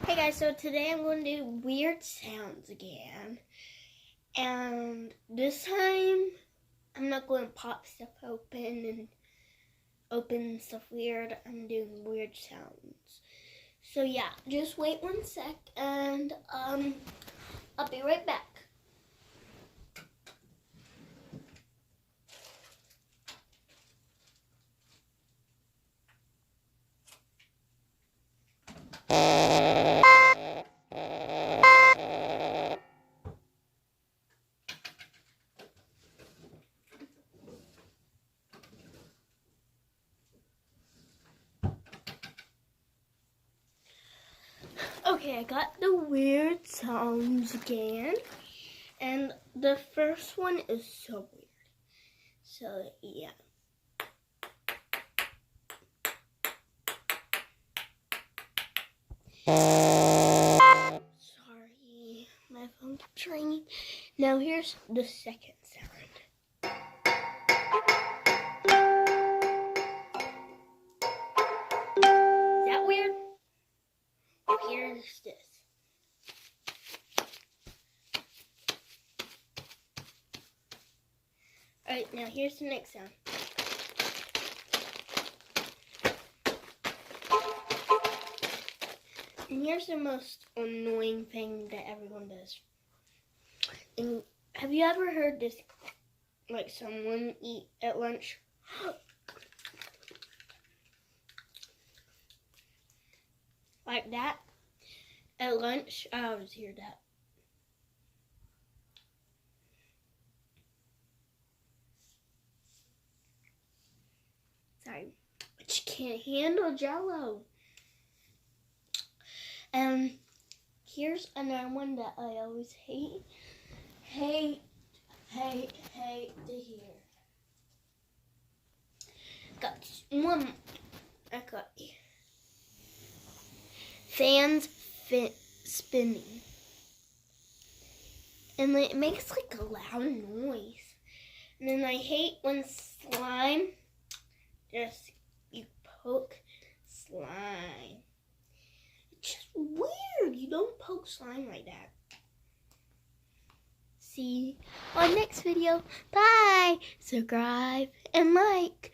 Hey guys, so today I'm going to do weird sounds again. And this time, I'm not going to pop stuff open stuff weird. I'm doing weird sounds. So yeah, just wait 1 sec and I'll be right back. Okay, I got the weird sounds again. And the first one is so weird. So yeah. Sorry, my phone keeps ringing. Now here's the second sound. Is that weird? Here's this. Alright, now here's the next sound. And here's the most annoying thing that everyone does. And have you ever heard this, like someone eat at lunch? Like that? At lunch, I always hear that. Sorry, but you can't handle Jell-O. And here's another one that I always hate to hear. Got one. I got fans spinning, and it makes like a loud noise. And then I hate when slime just you poke slime. It's just weird. You don't poke slime like that. See you on next video. Bye. Subscribe and like.